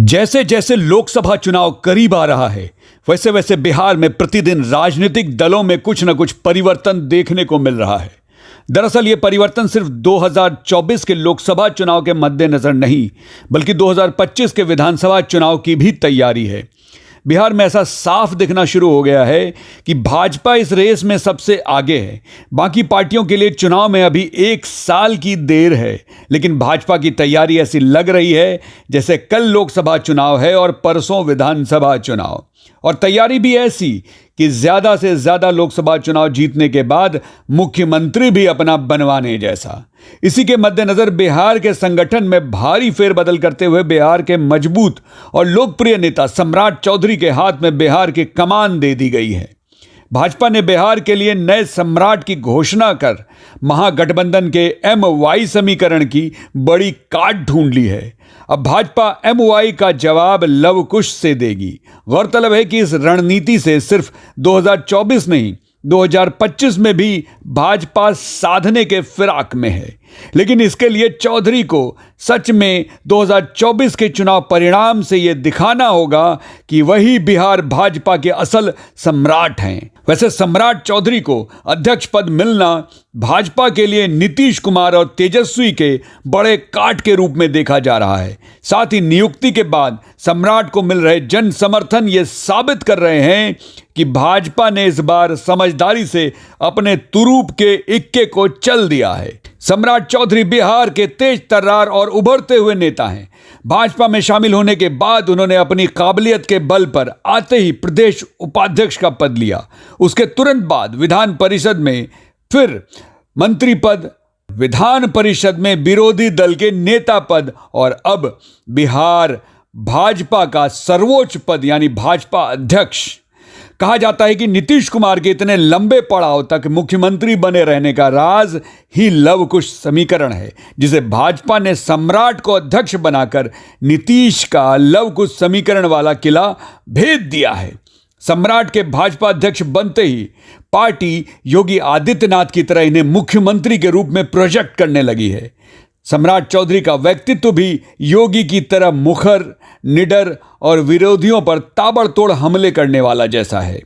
जैसे जैसे लोकसभा चुनाव करीब आ रहा है, वैसे वैसे बिहार में प्रतिदिन राजनीतिक दलों में कुछ न कुछ परिवर्तन देखने को मिल रहा है। दरअसल ये परिवर्तन सिर्फ 2024 के लोकसभा चुनाव के मद्देनजर नहीं, बल्कि 2025 के विधानसभा चुनाव की भी तैयारी है। बिहार में ऐसा साफ दिखना शुरू हो गया है कि भाजपा इस रेस में सबसे आगे है। बाकी पार्टियों के लिए चुनाव में अभी 1 साल की देर है, लेकिन भाजपा की तैयारी ऐसी लग रही है जैसे कल लोकसभा चुनाव है और परसों विधानसभा चुनाव। और तैयारी भी ऐसी कि ज्यादा से ज्यादा लोकसभा चुनाव जीतने के बाद मुख्यमंत्री भी अपना बनवाने जैसा। इसी के मद्देनजर बिहार के संगठन में भारी फेरबदल करते हुए बिहार के मजबूत और लोकप्रिय नेता सम्राट चौधरी के हाथ में बिहार की कमान दे दी गई है। भाजपा ने बिहार के लिए नए सम्राट की घोषणा कर महागठबंधन के MY समीकरण की बड़ी काट ढूंढ ली है। अब भाजपा MY का जवाब लव कुश से देगी। गौरतलब है कि इस रणनीति से सिर्फ 2024 नहीं, 2025 में भी भाजपा साधने के फिराक में है। लेकिन इसके लिए चौधरी को सच में 2024 के चुनाव परिणाम से यह दिखाना होगा कि वही बिहार भाजपा के असल सम्राट हैं। वैसे सम्राट चौधरी को अध्यक्ष पद मिलना भाजपा के लिए नीतीश कुमार और तेजस्वी के बड़े काट के रूप में देखा जा रहा है। साथ ही नियुक्ति के बाद सम्राट को मिल रहे जन समर्थन ये साबित कर रहे हैं कि भाजपा ने इस बार समझदारी से अपने तुरूप के इक्के को चल दिया है। सम्राट चौधरी बिहार के तेज तर्रार और उभरते हुए नेता हैं। भाजपा में शामिल होने के बाद उन्होंने अपनी काबिलियत के बल पर आते ही प्रदेश उपाध्यक्ष का पद लिया। उसके तुरंत बाद विधान परिषद में फिर मंत्री पद, विधान परिषद में विरोधी दल के नेता पद और अब बिहार भाजपा का सर्वोच्च पद यानी भाजपा अध्यक्ष। कहा जाता है कि नीतीश कुमार के इतने लंबे पड़ाव तक मुख्यमंत्री बने रहने का राज ही लव कुश समीकरण है, जिसे भाजपा ने सम्राट को अध्यक्ष बनाकर नीतीश का लव कुश समीकरण वाला किला भेद दिया है। सम्राट के भाजपा अध्यक्ष बनते ही पार्टी योगी आदित्यनाथ की तरह इन्हें मुख्यमंत्री के रूप में प्रोजेक्ट करने लगी है। सम्राट चौधरी का व्यक्तित्व भी योगी की तरह मुखर, निडर और विरोधियों पर ताबड़तोड़ हमले करने वाला जैसा है।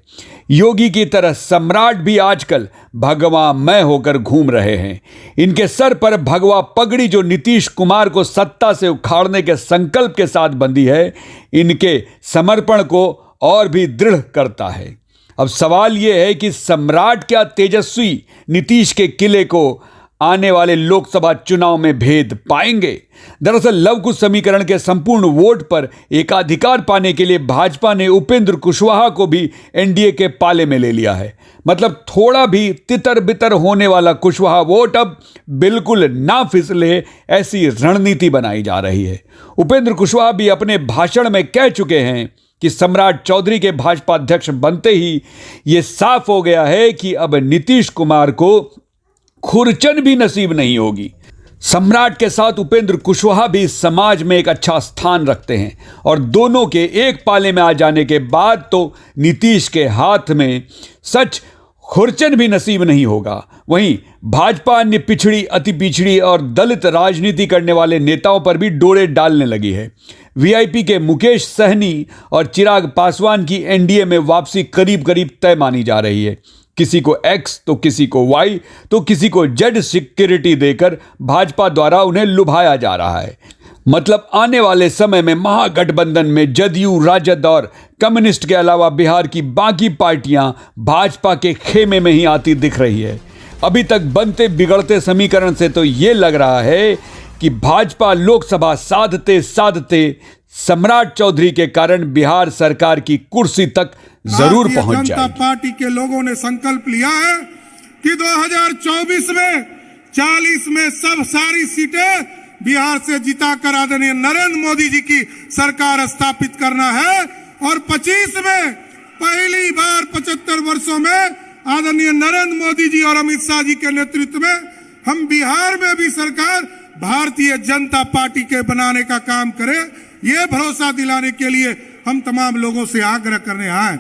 योगी की तरह सम्राट भी आजकल भगवा मैं होकर घूम रहे हैं। इनके सर पर भगवा पगड़ी जो नीतीश कुमार को सत्ता से उखाड़ने के संकल्प के साथ बंधी है, इनके समर्पण को और भी दृढ़ करता है। अब सवाल यह है कि सम्राट क्या तेजस्वी नीतीश के किले को आने वाले लोकसभा चुनाव में भेद पाएंगे? दरअसल लव कुश समीकरण के संपूर्ण वोट पर एकाधिकार पाने के लिए भाजपा ने उपेंद्र कुशवाहा को भी एनडीए के पाले में ले लिया है। मतलब थोड़ा भी तितर बितर होने वाला कुशवाहा वोट अब बिल्कुल ना फिसले, ऐसी रणनीति बनाई जा रही है। उपेंद्र कुशवाहा भी अपने भाषण में कह चुके हैं कि सम्राट चौधरी के भाजपा अध्यक्ष बनते ही यह साफ हो गया है कि अब नीतीश कुमार को खुरचन भी नसीब नहीं होगी। सम्राट के साथ उपेंद्र कुशवाहा भी समाज में एक अच्छा स्थान रखते हैं और दोनों के एक पाले में आ जाने के बाद तो नीतीश के हाथ में सच खुरचन भी नसीब नहीं होगा। वहीं भाजपा अन्य पिछड़ी, अति पिछड़ी और दलित राजनीति करने वाले नेताओं पर भी डोरे डालने लगी है। वीआईपी के मुकेश सहनी और चिराग पासवान की एनडीए में वापसी करीब करीब तय मानी जा रही है। किसी को X तो किसी को Y तो किसी को Z सिक्योरिटी देकर भाजपा द्वारा उन्हें लुभाया जा रहा है। मतलब आने वाले समय में महागठबंधन में जदयू, राजद और कम्युनिस्ट के अलावा बिहार की बाकी पार्टियां भाजपा के खेमे में ही आती दिख रही है। अभी तक बनते बिगड़ते समीकरण से तो ये लग रहा है कि भाजपा लोकसभा साधते साधते सम्राट चौधरी के कारण बिहार सरकार की कुर्सी तक जरूर पहुंच जाएगी। जनता पार्टी के लोगों ने संकल्प लिया है कि 2024 में 40 में सब सारी सीटें बिहार से जिताकर आदरणीय नरेंद्र मोदी जी की सरकार स्थापित करना है और 25 में पहली बार 75 वर्षों में आदरणीय नरेंद्र मोदी जी और अमित शाह जी के नेतृत्व में हम बिहार में भी सरकार भारतीय जनता पार्टी के बनाने का काम करें। ये भरोसा दिलाने के लिए हम तमाम लोगों से आग्रह करने आए।